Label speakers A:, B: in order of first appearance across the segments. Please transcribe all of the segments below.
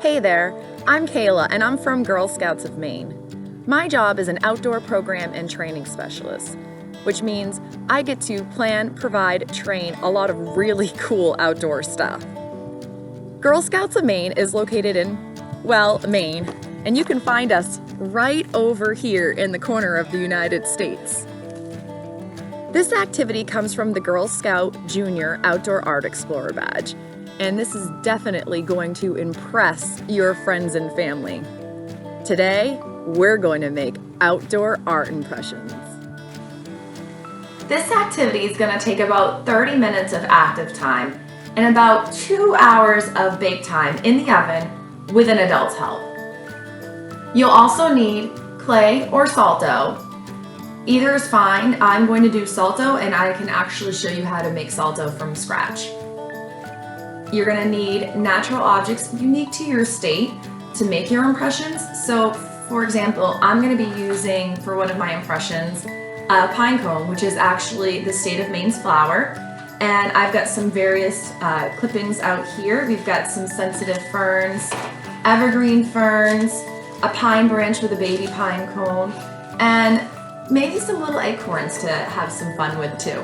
A: Hey there, I'm Kayla and I'm from Girl Scouts of Maine. My job is an outdoor program and training specialist, which means I get to plan, provide, train a lot of really cool outdoor stuff. Girl Scouts of Maine is located in, Maine, and you can find us right over here in the corner of the United States. This activity comes from the Girl Scout Junior Outdoor Art Explorer badge, and this is definitely going to impress your friends and family. Today, we're going to make outdoor art impressions. This activity is going to take about 30 minutes of active time and about 2 hours of bake time in the oven with an adult's help. You'll also need clay or salt dough. Either is fine. I'm going to do salt dough and I can actually show you how to make salt dough from scratch. You're going to need natural objects unique to your state to make your impressions. So, for example, I'm going to be using, for one of my impressions, a pine cone, which is actually the state of Maine's flower. And I've got some various clippings out here. We've got some sensitive ferns, evergreen ferns, a pine branch with a baby pine cone, and maybe some little acorns to have some fun with too.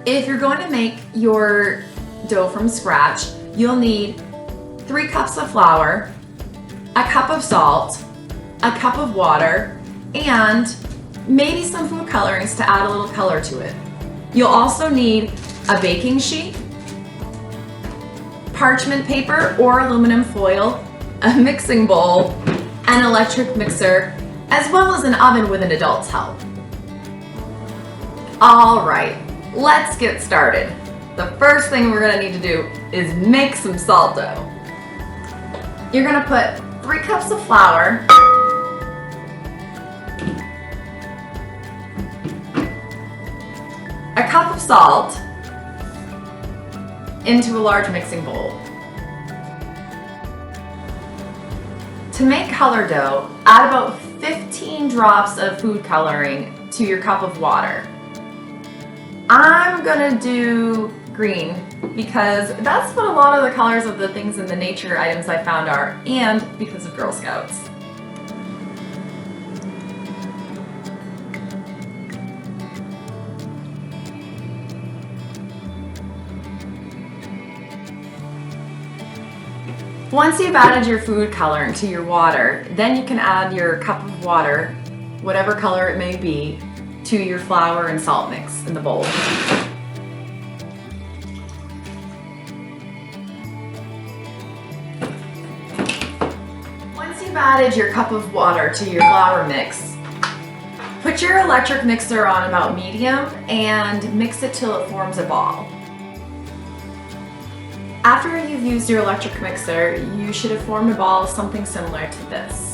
A: If you're going to make your dough from scratch, you'll need 3 cups of flour, a cup of salt, a cup of water, and maybe some food colorings to add a little color to it. You'll also need a baking sheet, parchment paper or aluminum foil, a mixing bowl, an electric mixer, as well as an oven with an adult's help. All right, let's get started. The first thing we're gonna need to do is make some salt dough. You're gonna put 3 cups of flour, a cup of salt into a large mixing bowl. To make color dough, add about 15 drops of food coloring to your cup of water. I'm gonna do green because that's what a lot of the colors of the things in the nature items I found are, and because of Girl Scouts. Once you've added your food coloring to your water, then you can add your cup of water, whatever color it may be, to your flour and salt mix in the bowl. Once you've added your cup of water to your flour mix, put your electric mixer on about medium and mix it till it forms a ball. After you've used your electric mixer, you should have formed a ball something similar to this.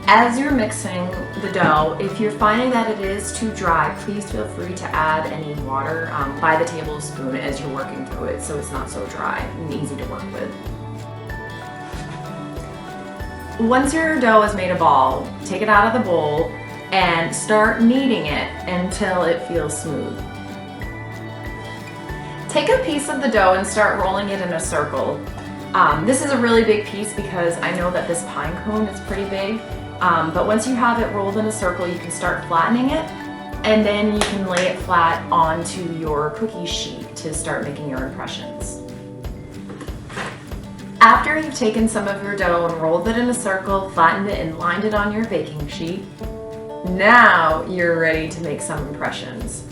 A: As you're mixing the dough, if you're finding that it is too dry, please feel free to add any water by the tablespoon as you're working through it so it's not so dry and easy to work with. Once your dough has made a ball, take it out of the bowl and start kneading it until it feels smooth. Take a piece of the dough and start rolling it in a circle. This is a really big piece because I know that this pine cone is pretty big, but once you have it rolled in a circle, you can start flattening it, and then you can lay it flat onto your cookie sheet to start making your impressions. After you've taken some of your dough and rolled it in a circle, flattened it, and lined it on your baking sheet, now you're ready to make some impressions.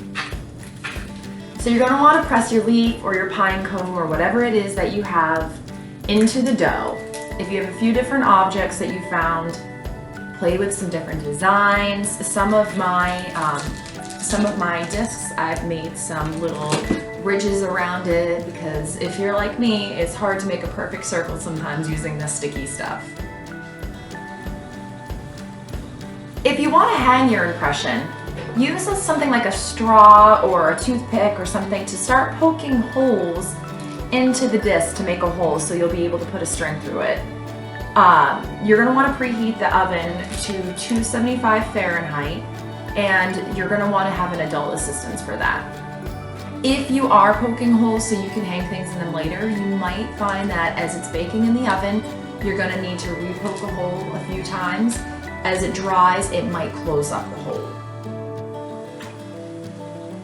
A: So you're going to want to press your leaf or your pine cone or whatever it is that you have into the dough. If you have a few different objects that you found, play with some different designs. Some of my discs, I've made some little ridges around it because if you're like me, it's hard to make a perfect circle sometimes using this sticky stuff. If you want to hang your impression, use something like a straw or a toothpick or something to start poking holes into the disc to make a hole so you'll be able to put a string through it. You're going to want to preheat the oven to 275 Fahrenheit, and you're going to want to have an adult assistance for that. If you are poking holes so you can hang things in them later, you might find that as it's baking in the oven, you're going to need to re-poke a hole a few times. As it dries, it might close up the hole.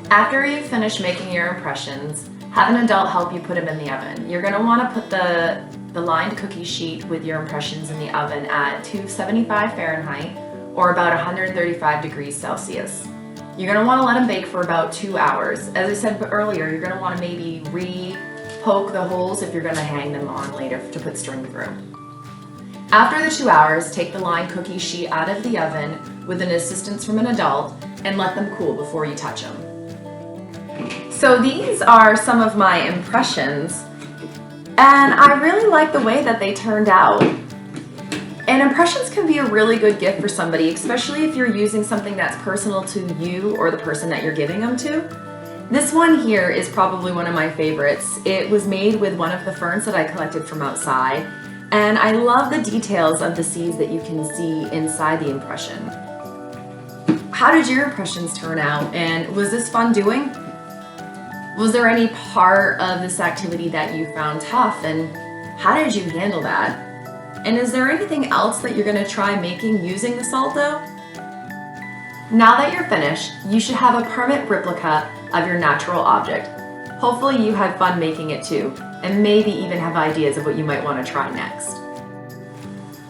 A: After you finish making your impressions, have an adult help you put them in the oven. You're going to want to put the lined cookie sheet with your impressions in the oven at 275 Fahrenheit or about 135 degrees Celsius. You're going to want to let them bake for about 2 hours. As I said earlier, you're going to want to maybe re-poke the holes if you're going to hang them on later to put string through. After the 2 hours, take the lined cookie sheet out of the oven with an assistance from an adult and let them cool before you touch them. So these are some of my impressions, and I really like the way that they turned out. And impressions can be a really good gift for somebody, especially if you're using something that's personal to you or the person that you're giving them to. This one here is probably one of my favorites. It was made with one of the ferns that I collected from outside, and I love the details of the seeds that you can see inside the impression. How did your impressions turn out, and was this fun doing? Was there any part of this activity that you found tough, and how did you handle that? And is there anything else that you're going to try making using the salt dough? Now that you're finished, you should have a permanent replica of your natural object. Hopefully you had fun making it too, and maybe even have ideas of what you might want to try next.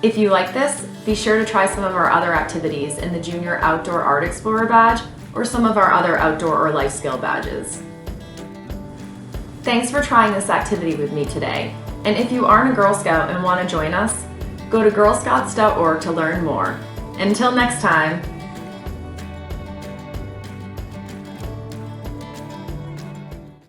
A: If you like this, be sure to try some of our other activities in the Junior Outdoor Art Explorer badge or some of our other outdoor or life skill badges. Thanks for trying this activity with me today. And if you aren't a Girl Scout and want to join us, go to girlscouts.org to learn more. Until next time,